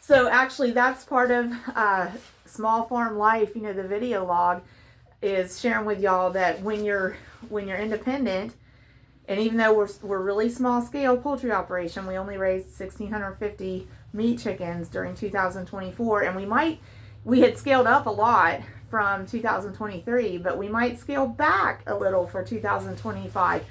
So actually, that's part of Small Farm Life. You know, the video log is sharing with y'all that when you're independent, and even though we're really small scale poultry operation, we only raised 1,650 meat chickens during 2024, and we had scaled up a lot from 2023, but we might scale back a little for 2025.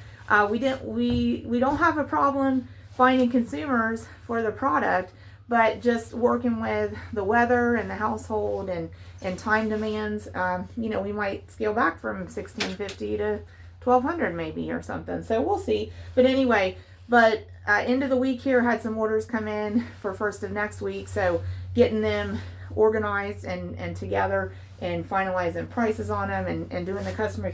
We don't have a problem finding consumers for the product, but just working with the weather and the household and time demands, we might scale back from 1,650 to 1,200 maybe or something. So we'll see. But anyway, end of the week here, had some orders come in for first of next week. So getting them organized and together and finalizing prices on them and doing the customer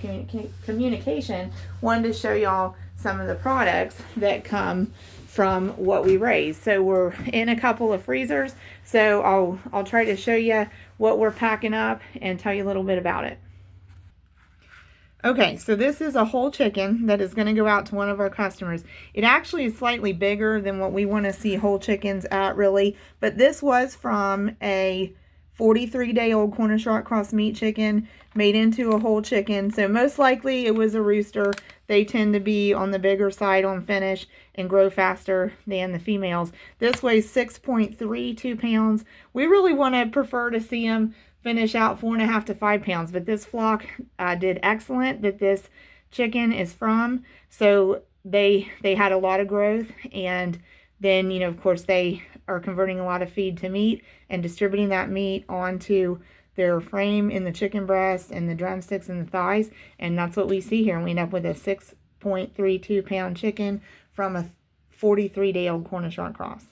communication. Wanted to show y'all some of the products that come from what we raise. So we're in a couple of freezers. So I'll try to show you what we're packing up and tell you a little bit about it. Okay, so this is a whole chicken that is going to go out to one of our customers. It actually is slightly bigger than what we want to see whole chickens at, really. But this was from a 43-day-old Cornish cross meat chicken made into a whole chicken. So most likely it was a rooster. They tend to be on the bigger side on finish and grow faster than the females. This weighs 6.32 pounds. We really want to prefer to see them finish out 4.5 to 5 pounds, but this flock did excellent that this chicken is from. So they had a lot of growth, and then, of course, they are converting a lot of feed to meat and distributing that meat onto their frame in the chicken breast and the drumsticks and the thighs, and that's what we see here. And we end up with a 6.32 pound chicken from a 43-day-old Cornish cross.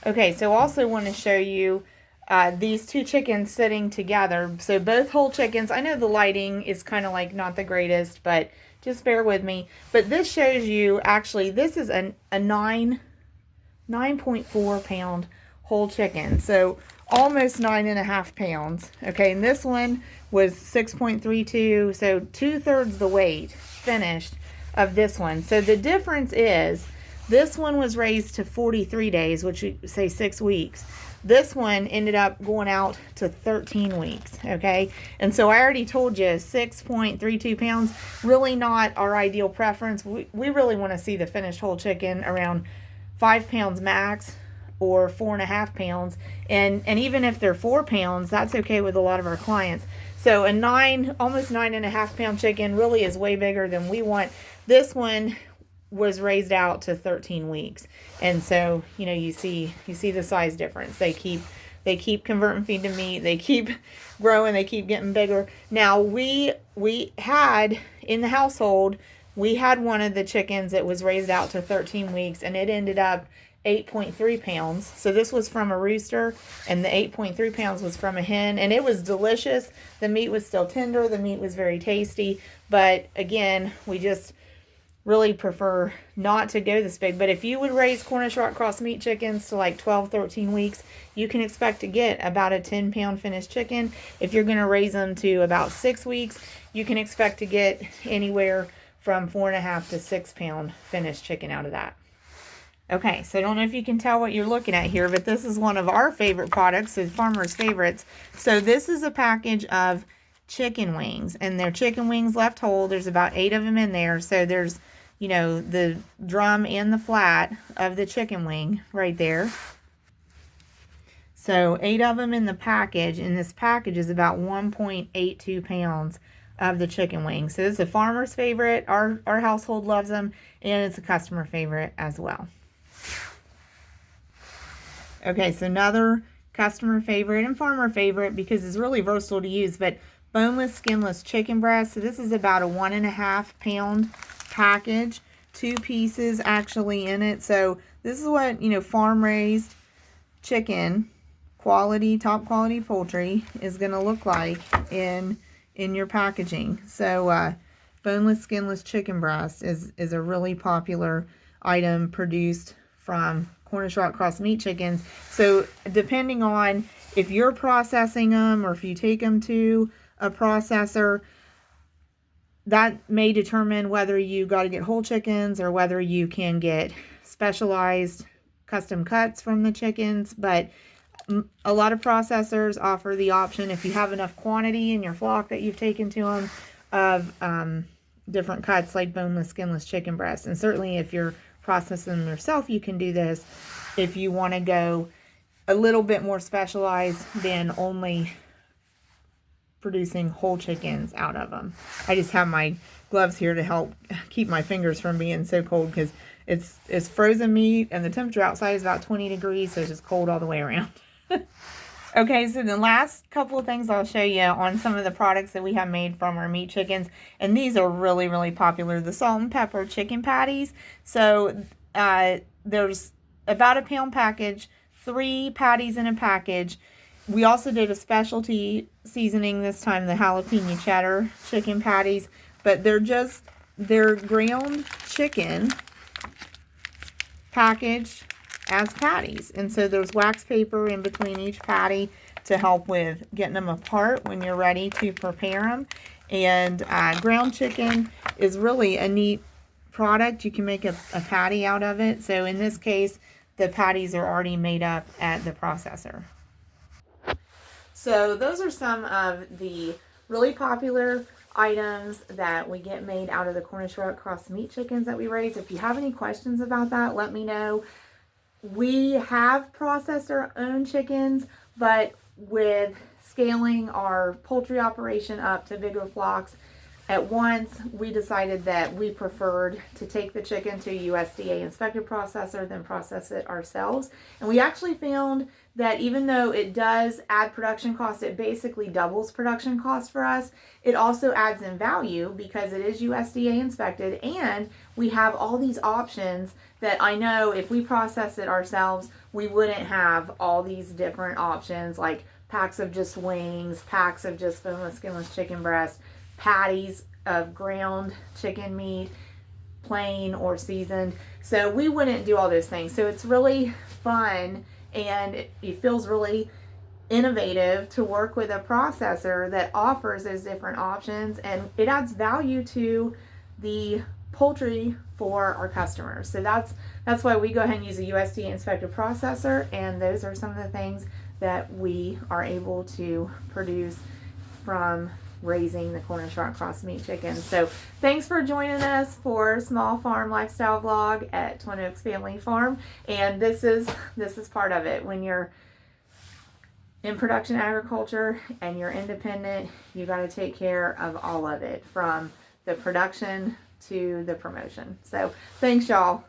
Okay, so also want to show you these two chickens sitting together. So both whole chickens. I know the lighting is kind of like not the greatest, but just bear with me. But this shows you, actually, this is a 9.4 pound whole chicken. So almost 9.5 pounds. Okay, and this one was 6.32. So 2/3 the weight finished of this one. So the difference is this one was raised to 43 days, which we say 6 weeks. This one ended up going out to 13 weeks, okay? And so I already told you 6.32 pounds, really not our ideal preference. We really want to see the finished whole chicken around 5 pounds max or 4.5 pounds. And even if they're 4 pounds, that's okay with a lot of our clients. So a almost 9.5 pound chicken really is way bigger than we want. This one was raised out to 13 weeks. And so, you see the size difference. They keep converting feed to meat. They keep growing. They keep getting bigger. Now, we had in the household, we had one of the chickens that was raised out to 13 weeks, and it ended up 8.3 pounds. So this was from a rooster, and the 8.3 pounds was from a hen, and it was delicious. The meat was still tender. The meat was very tasty. But again, we just really prefer not to go this big. But if you would raise Cornish cross meat chickens to like 12, 13 weeks, you can expect to get about a 10 pound finished chicken. If you're going to raise them to about 6 weeks, you can expect to get anywhere from 4.5 to 6 pound finished chicken out of that. Okay, so I don't know if you can tell what you're looking at here, but this is one of our favorite products, so farmers' favorites. So this is a package of chicken wings, and they're chicken wings left whole. There's about 8 of them in there. So there's the drum and the flat of the chicken wing right there. So 8 of them in the package, and this package is about 1.82 pounds of the chicken wings. So it's a farmer's favorite. Our household loves them, and it's a customer favorite as well. Okay, so another customer favorite and farmer favorite, because it's really versatile to use, but boneless, skinless chicken breast. So this is about a 1.5 pound package, 2 pieces actually in it. So this is what farm raised chicken quality, top quality poultry is going to look like in your packaging. So boneless, skinless chicken breast is a really popular item produced from Cornish cross meat chickens. So depending on if you're processing them or if you take them to a processor, that may determine whether you got to get whole chickens or whether you can get specialized custom cuts from the chickens, but a lot of processors offer the option, if you have enough quantity in your flock that you've taken to them, of different cuts like boneless, skinless chicken breasts. And certainly if you're processing them yourself, you can do this if you want to go a little bit more specialized than only producing whole chickens out of them. I just have my gloves here to help keep my fingers from being so cold, because it's frozen meat and the temperature outside is about 20 degrees, so it's just cold all the way around. Okay, so the last couple of things I'll show you on some of the products that we have made from our meat chickens, and these are really, really popular, the salt and pepper chicken patties. So there's about a pound package, 3 patties in a package. We also did a specialty seasoning this time, the jalapeno cheddar chicken patties, but they're ground chicken packaged as patties. And so there's wax paper in between each patty to help with getting them apart when you're ready to prepare them. And ground chicken is really a neat product. You can make a patty out of it. So in this case, the patties are already made up at the processor. So those are some of the really popular items that we get made out of the Cornish Red Cross meat chickens that we raise. If you have any questions about that, let me know. We have processed our own chickens, but with scaling our poultry operation up to bigger flocks at once, we decided that we preferred to take the chicken to a USDA inspected processor than process it ourselves. And we actually found that even though it does add production cost, it basically doubles production cost for us. It also adds in value because it is USDA inspected, and we have all these options that I know if we process it ourselves, we wouldn't have all these different options, like packs of just wings, packs of just boneless, skinless chicken breast, patties of ground chicken meat, plain or seasoned. So we wouldn't do all those things. So it's really fun, and it feels really innovative to work with a processor that offers those different options, and it adds value to the poultry for our customers. So that's why we go ahead and use a USDA inspected processor, and those are some of the things that we are able to produce from raising the Cornish Red Cross meat chickens. So thanks for joining us for Small Farm Lifestyle Vlog at Twin Oaks Family Farm. And this is part of it. When you're in production agriculture and you're independent, you got to take care of all of it, from the production to the promotion. So thanks, y'all.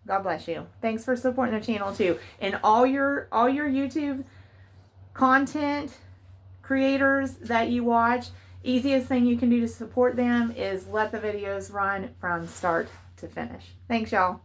God bless you. Thanks for supporting the channel too. And all your YouTube content creators that you watch, easiest thing you can do to support them is let the videos run from start to finish. Thanks, y'all.